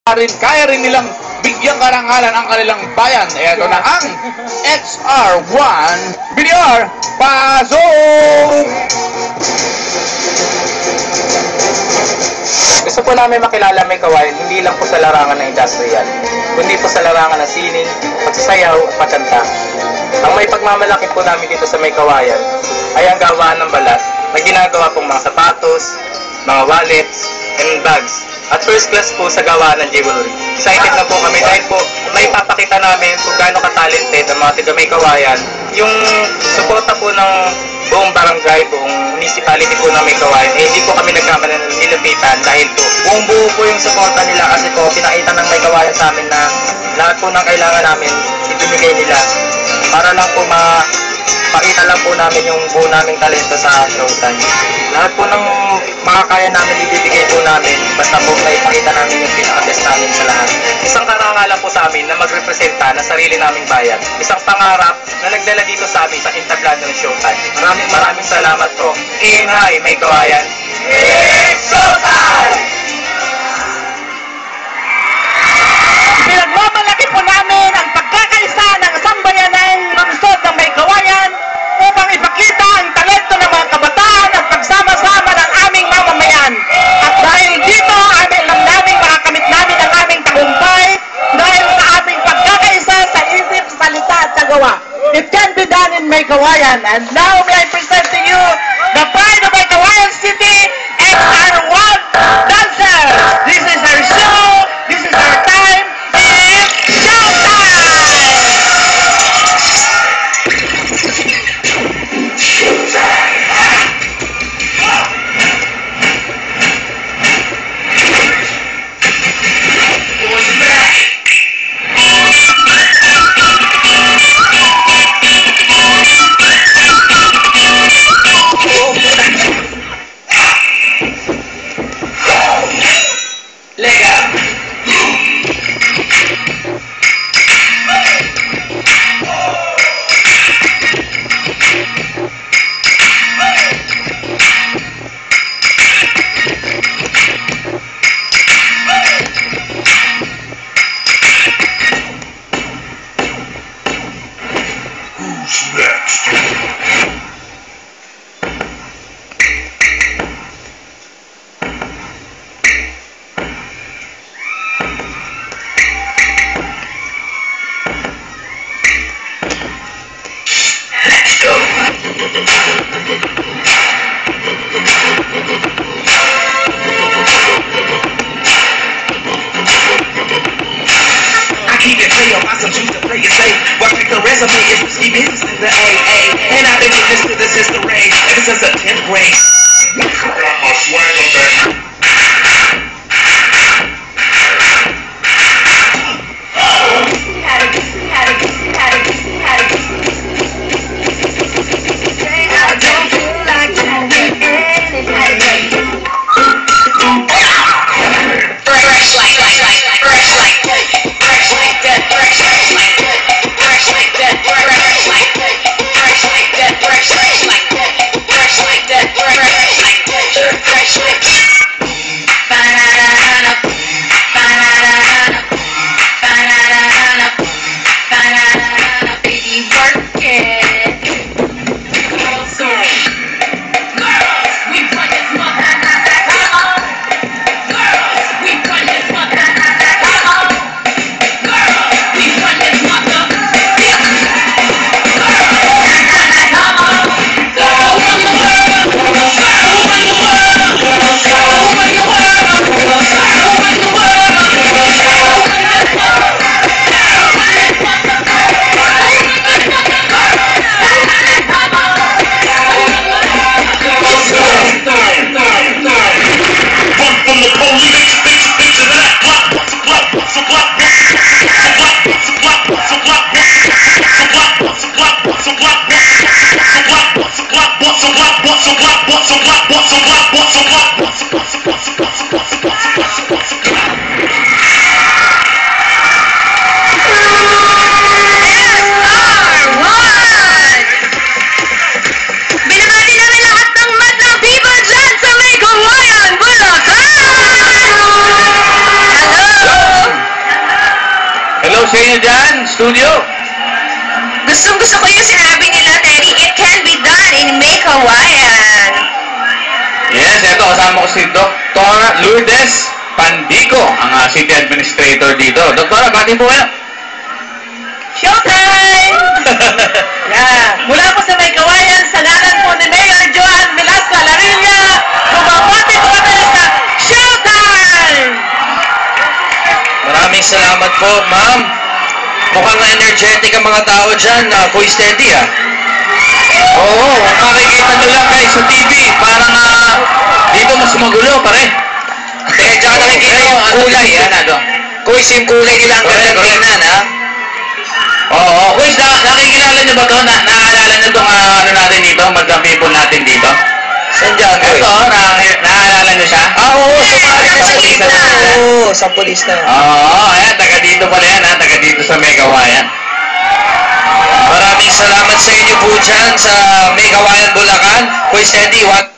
kaya rin nilang bigyang karangalan ang kanilang bayan. Ito na ang XR1 BDR. Pasok! Gusto po namin makilala May Kawayan hindi lang po sa larangan ng industrial, kundi po sa larangan ng sining, pagsasayaw at pagkanta. Ang may pagmamalaki po namin dito sa May Kawayan ay ang gawaan ng balat na ginagawa pong mga sapatos, mga wallets, and bags. At first class po sa gawaan ng jewelry. Excited na po kami dahil po may papakita namin kung gaano ka-talented ang mga taga May Kawayan. Yung suporta po ng buong barangay, buong municipality po ng May Kawayan, hindi po kami nagkamali ng nilapitan dahil po buong buo po yung suporta nila kasi po pinakita ng May Kawayan sa amin na lahat po ng kailangan namin ibinigay nila para lang po pakita lang po namin yung buo naming talento sa showtime. Lahat po ng makakaya namin ibibigay po namin basta po naipakita namin yung pinaka-best namin sa lahat. Isang karangalan po sa amin na magrepresenta ng sarili naming bayan. Isang pangarap na nagdala dito sa amin sa entablado ng showtime. Maraming salamat po. Ingay, May Kawayan! It's showtime! Pinagmamalaki po namin ang pagkakaisa ng isang bayanang lungsod ng May Kawayan upang ipakita ang talento ng mga kabataan at pagsama-sama ng aming mamamayan. At dahil dito, amin lang namin makakamit namin ang aming tagumpay dahil sa aming pagkakaisa sa isip, salita at sa gawa. It can be done in May Kawayan. And now may I present to you the pride of May Kawayan City, XR1 Dancers. This is our show. This is our time. It's showtime! sa inyo dyan, studio? Gustong-gusto ko yung sinabi nila, Teddy. It can be done in May Kawayan. Yes, eto kasama ko si Dr. Lourdes Pandico, ang City Administrator dito. Doktora, bati po kayo. Showtime! Yeah. Mula po sa May Kawayan, sa ngalan po ni Mayor Joan Velasco Alarilla, bumabati po kami sa Showtime! Maraming salamat po, ma'am. Mukhang energetic ang mga tao dyan, Kuya Steady, Oo, makikita nyo lang guys sa TV. Parang dito mas magulo, pare. Teka, dyan nakikita yung kulay, Kuya, yung kulay nila ang Correct, ganda correct. tingnan, ha? Oo, Quiz, nakikilala nyo ba ito? Naaalala nyo itong ano natin dito, Madam People natin dito? Saan dyan, Ito, Kuya? naaalala nyo siya? Oo, sumali Sa sa pulis pulis na. Oo, sa pulis na. Oo, ayan, taga dito pala yan, taga dito sa Megawayan. Maraming salamat sa inyo po dyan sa Megawayan, Bulacan. Kuya Steady, what